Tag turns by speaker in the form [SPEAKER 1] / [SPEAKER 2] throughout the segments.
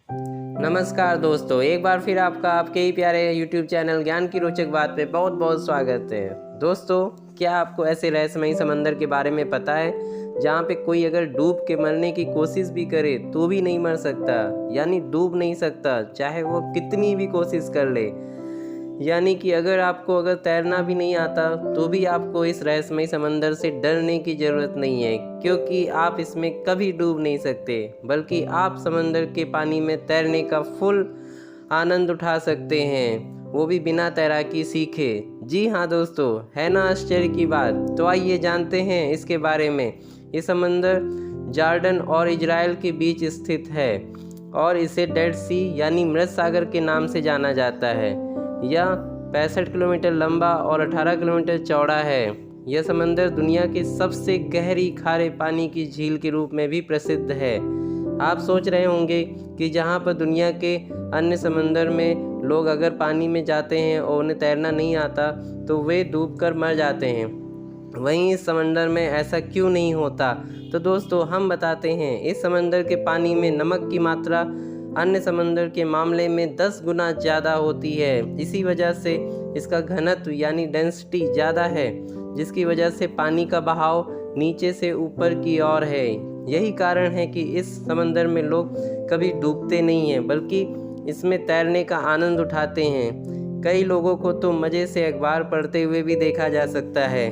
[SPEAKER 1] नमस्कार दोस्तों, एक बार फिर आपका आपके ही प्यारे YouTube चैनल ज्ञान की रोचक बात पे बहुत बहुत स्वागत है। दोस्तों, क्या आपको ऐसे रहस्यमयी समंदर के बारे में पता है जहाँ पे कोई अगर डूब के मरने की कोशिश भी करे तो भी नहीं मर सकता, यानी डूब नहीं सकता चाहे वो कितनी भी कोशिश कर ले। यानी कि अगर तैरना भी नहीं आता तो भी आपको इस रहस्यमयी समंदर से डरने की ज़रूरत नहीं है, क्योंकि आप इसमें कभी डूब नहीं सकते, बल्कि आप समंदर के पानी में तैरने का फुल आनंद उठा सकते हैं, वो भी बिना तैराकी सीखे। जी हाँ दोस्तों, है ना आश्चर्य की बात। तो आइए जानते हैं इसके बारे में। ये समंदर जॉर्डन और इजराइल के बीच स्थित है और इसे डेड सी यानी मृत सागर के नाम से जाना जाता है। यह 65 किलोमीटर लंबा और 18 किलोमीटर चौड़ा है। यह समंदर दुनिया की सबसे गहरी खारे पानी की झील के रूप में भी प्रसिद्ध है। आप सोच रहे होंगे कि जहाँ पर दुनिया के अन्य समंदर में लोग अगर पानी में जाते हैं और उन्हें तैरना नहीं आता तो वे डूबकर मर जाते हैं, वहीं इस समंदर में ऐसा क्यों नहीं होता। तो दोस्तों, हम बताते हैं। इस समंदर के पानी में नमक की मात्रा अन्य समंदर के मामले में 10 गुना ज़्यादा होती है। इसी वजह से इसका घनत्व यानी डेंसिटी ज़्यादा है, जिसकी वजह से पानी का बहाव नीचे से ऊपर की ओर है। यही कारण है कि इस समंदर में लोग कभी डूबते नहीं हैं, बल्कि इसमें तैरने का आनंद उठाते हैं। कई लोगों को तो मज़े से अखबार पढ़ते हुए भी देखा जा सकता है।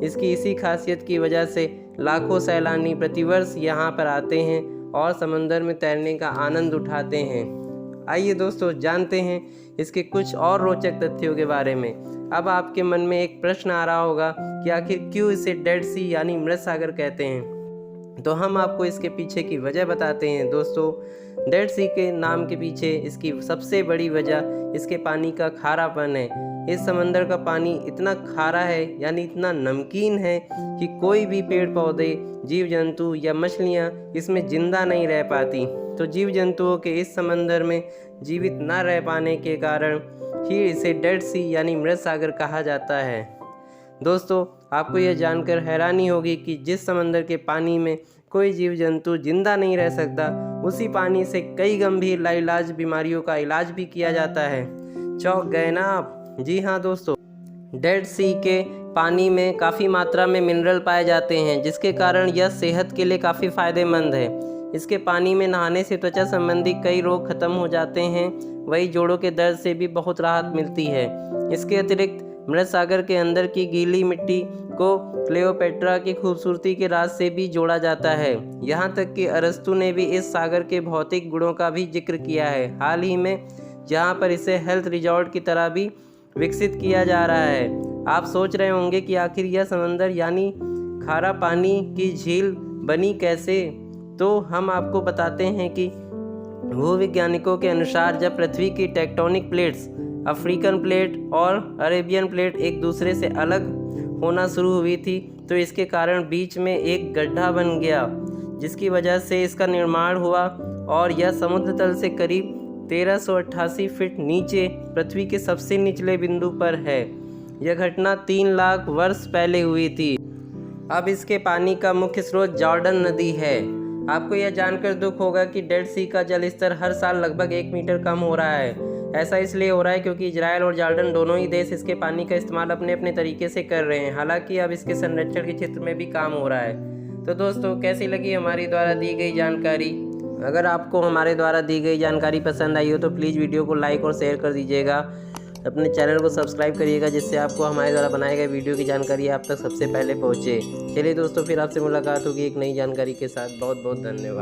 [SPEAKER 1] इसकी इसी खासियत की वजह से लाखों सैलानी प्रतिवर्ष यहाँ पर आते हैं और समंदर में तैरने का आनंद उठाते हैं। आइए दोस्तों, जानते हैं इसके कुछ और रोचक तथ्यों के बारे में। अब आपके मन में एक प्रश्न आ रहा होगा कि आखिर क्यों इसे डेड सी यानी मृत सागर कहते हैं। तो हम आपको इसके पीछे की वजह बताते हैं। दोस्तों, डेड सी के नाम के पीछे इसकी सबसे बड़ी वजह इसके पानी का खारापन है। इस समंदर का पानी इतना खारा है यानी इतना नमकीन है कि कोई भी पेड़ पौधे, जीव जंतु या मछलियाँ इसमें जिंदा नहीं रह पाती। तो जीव जंतुओं के इस समंदर में जीवित न रह पाने के कारण ही इसे डेड सी यानी मृत सागर कहा जाता है। दोस्तों, आपको यह जानकर हैरानी होगी कि जिस समंदर के पानी में कोई जीव जंतु जिंदा नहीं रह सकता, उसी पानी से कई गंभीर लाइलाज बीमारियों का इलाज भी किया जाता है। चौंक गए ना आप? जी हाँ दोस्तों, डेड सी के पानी में काफ़ी मात्रा में मिनरल पाए जाते हैं, जिसके कारण यह सेहत के लिए काफ़ी फ़ायदेमंद है। इसके पानी में नहाने से त्वचा संबंधी कई रोग खत्म हो जाते हैं, वही जोड़ों के दर्द से भी बहुत राहत मिलती है। इसके अतिरिक्त मृत सागर के अंदर की गीली मिट्टी को क्लियोपेट्रा की खूबसूरती के राज से भी जोड़ा जाता है। यहाँ तक कि अरस्तु ने भी इस सागर के भौतिक गुणों का भी जिक्र किया है। हाल ही में जहाँ पर इसे हेल्थ रिजॉर्ट की तरह भी विकसित किया जा रहा है। आप सोच रहे होंगे कि आखिर यह समंदर यानी खारा पानी की झील बनी कैसे। तो हम आपको बताते हैं कि भूवैज्ञानिकों के अनुसार जब पृथ्वी की टेक्टोनिक प्लेट्स अफ्रीकन प्लेट और अरेबियन प्लेट एक दूसरे से अलग होना शुरू हुई थी, तो इसके कारण बीच में एक गड्ढा बन गया, जिसकी वजह से इसका निर्माण हुआ और यह समुद्र तल से करीब 1388 फीट नीचे पृथ्वी के सबसे निचले बिंदु पर है। यह घटना 3 लाख वर्ष पहले हुई थी। अब इसके पानी का मुख्य स्रोत जॉर्डन नदी है। आपको यह जानकर दुख होगा कि डेड सी का जल स्तर हर साल लगभग 1 मीटर कम हो रहा है। ऐसा इसलिए हो रहा है क्योंकि इजराइल और जॉर्डन दोनों ही देश इसके पानी का इस्तेमाल अपने अपने तरीके से कर रहे हैं। हालांकि अब इसके संरक्षण के क्षेत्र में भी काम हो रहा है। तो दोस्तों, कैसी लगी हमारी द्वारा दी गई जानकारी? अगर आपको हमारे द्वारा दी गई जानकारी पसंद आई हो तो प्लीज़ वीडियो को लाइक और शेयर कर दीजिएगा। अपने चैनल को सब्सक्राइब करिएगा, जिससे आपको हमारे द्वारा बनाए गए वीडियो की जानकारी आप तक सबसे पहले पहुँचे। चलिए दोस्तों, फिर आपसे मुलाकात होगी एक नई जानकारी के साथ। बहुत बहुत धन्यवाद।